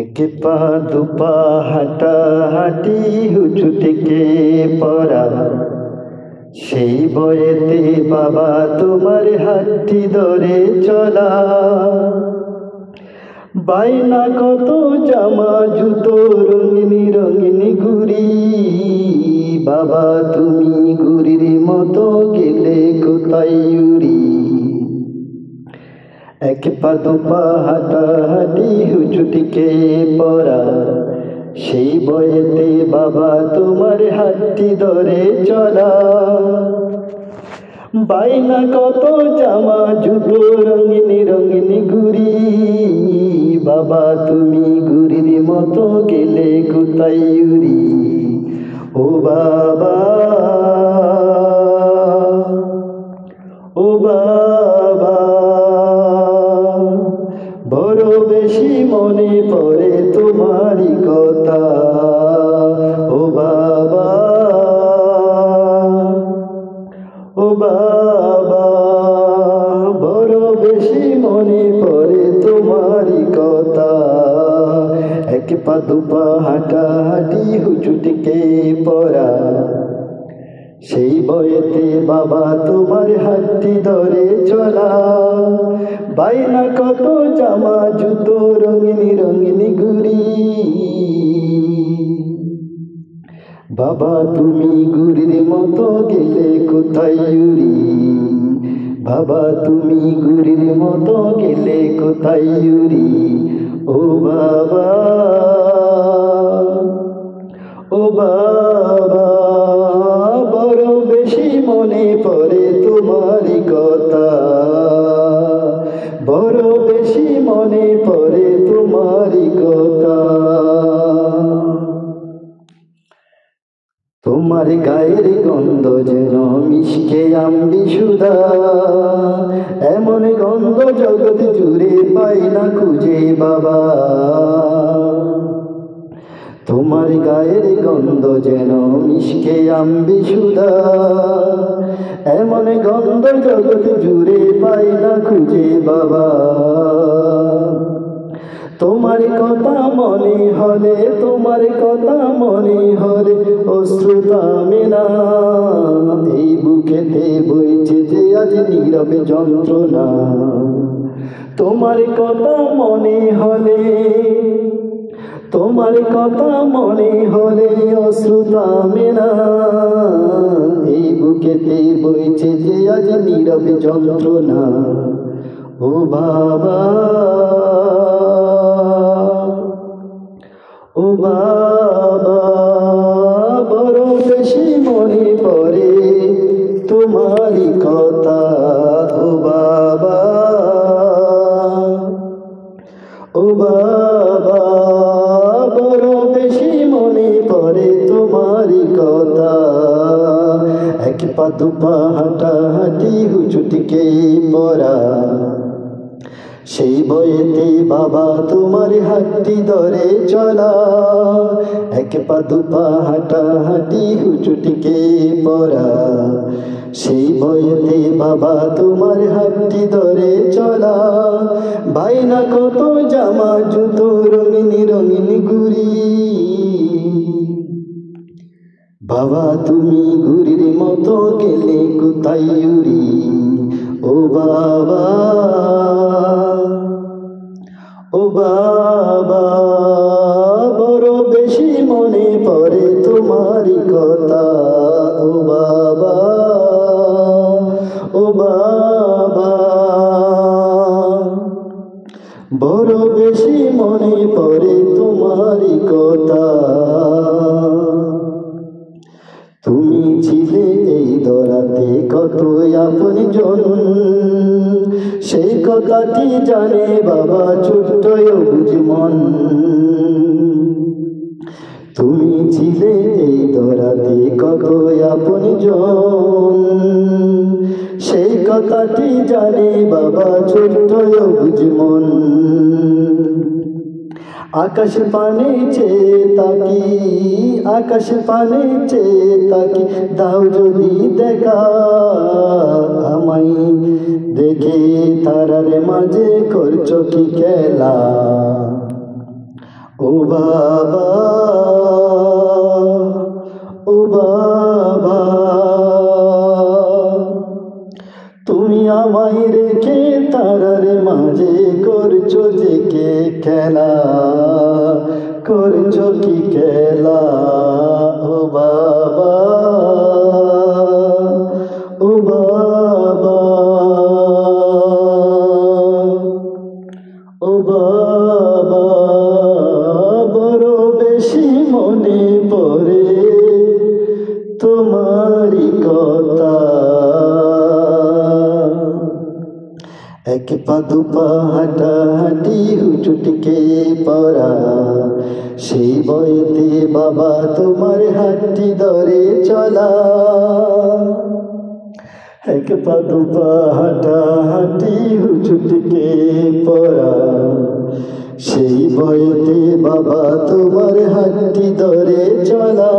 এক পা দুপা হাঁটা হাঁটি হুচু থেকে পড়া, সেই বয়েতে বাবা তোমার হাতটি ধরে চলা। বাইনা কত জামা জুতো রঙিনী রঙিনী ঘুড়ি, বাবা তুমি ঘুড়ির মতো গেলে কোথায় উড়ি। এক পা দুপা হাঁটা হাঁটি হুচু থেকে পড়া, সেই বয়েতে বাবা তোমার হাতটি ধরে চলা। বাইনা কত জামা জুতো রঙিনী রঙিনী ঘুড়ি, বাবা তুমি ঘুড়ির মতো গেলে কোথায় উড়ি। ও বাবা, ও বাবা, বড় বেশি মনে পড়ে তোমারই কথা। ও বাবা, ও বাবা, বড় বেশি মনে পড়ে তোমারই কথা। এক পা দুপা হাঁটা হাঁটি হুচু থেকে পড়া, সেই বয়েতে বাবা তোমার হাতটি ধরে চলা। বাইনা কত জামা জুতো রঙিনী রঙিনী ঘুড়ি, বাবা তুমি ঘুড়ির মতো গেলে কোথায় উড়ি। বাবা তুমি ঘুড়ির মতো গেলে কোথায় উড়ি। ও বাবা, ও বাবা, বড় বেশি মনে পড়ে তোমারই কথা। বড় বেশি মনে পড়ে তোমারই কথা। তোমার গায়ের গন্ধ যেন মিশকে আম্বি সুধা, এমন গন্ধ জগৎ জুড়ে পাই না খুঁজে বাবা। তোমার গায়ের গন্ধ যেন মিশকে আম্বি সুধা, এমন গন্ধ জগৎ জুড়ে পাই না খুঁজে বাবা। তোমার কথা মনে হলে, তোমার কথা মনে হলে অশ্রু থামে না। এই বুকেতে বইছে যে আজ নীরবে যন্ত্রণা। তোমার কথা মনে হলে, তোমার কথা মনে হলে অশ্রু থামে না। এই বুকেতে বইছে যে আজ নীরবে যন্ত্রণা। ও বাবা, ও বাবা, বড় বেশি মনে পড়ে তোমারই কথা। ও বাবা, ও বাবা, বড় বেশি মনে পড়ে তোমারই কথা। এক পা দুপা হাঁটা হাঁটি হুচু থেকে পড়া, সেই বয়েতে বাবা তোমার হাতটি ধরে চলা। এক পা দুপা হাঁটা হাঁটি হুচু থেকে পড়া, সেই বয়েতে বাবা তোমার হাতটি ধরে চলা। বাইনা কত জামা জুতো রঙিনী রঙিনী ঘুড়ি, বাবা তুমি ঘুড়ির মতো গেলে কোথায় উড়ি। ও বাবা, ও বাবা, বড় বেশি মনে পড়ে তোমারই কথা। ও বাবা, ও বাবা, বড় বেশি মনে পড়ে তোমারই কথা। তুমি ছিলে এই দরাতে কত আপনজন, সেই কথাটি জানে বাবা ছোট্ট অবুঝ মন। তুমি ছিলে এই দরাতে কত আপনজন, সেই কথাটি জানে বাবা ছোট্ট অবুঝ মন। আকাশ পানে চেয়ে তাকি, আকাশ পানে চেয়ে তাকি, দাও যদি দেখা আমায়। দেখে তারার মাঝে করছো কি খেলা। ও বাবা, ও বাবা, তুমি আমায় রেখে তারার মাঝে করছো যে কে খেলা, করছো কি খেলা। ও বাবা, ও বাবা, ও বাবা, বড় বেশি মনে পড়ে তোমারি কথা। এক পা দুপা হাঁটাহাঁটি হুচুটকে পড়া, সেই বয়েতে বাবা তোমার হাতটি ধরে চলা। এক পা দুপা হাঁটাহাঁটি হুচুটকে পড়া, সেই বয়েতে বাবা তোমার হাতটি ধরে চলা।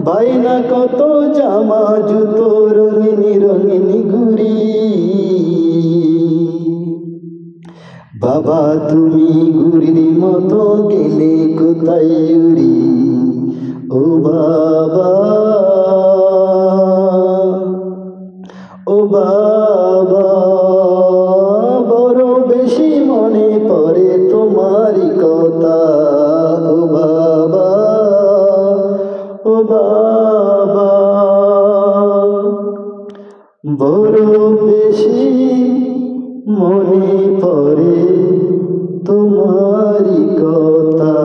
বাইনা কত জামা জুতো রঙিন রঙিন ঘুড়ি, বাবা তুমি ঘুড়ির মতো গেলে কোথায় উড়ি। ও বাবা, ও বাবা, বড় বেশি মনে পড়ে তোমারই কথা। ও বাবা, ও বাবা, বড় বেশি মনে পড়ে তোমারই কথা।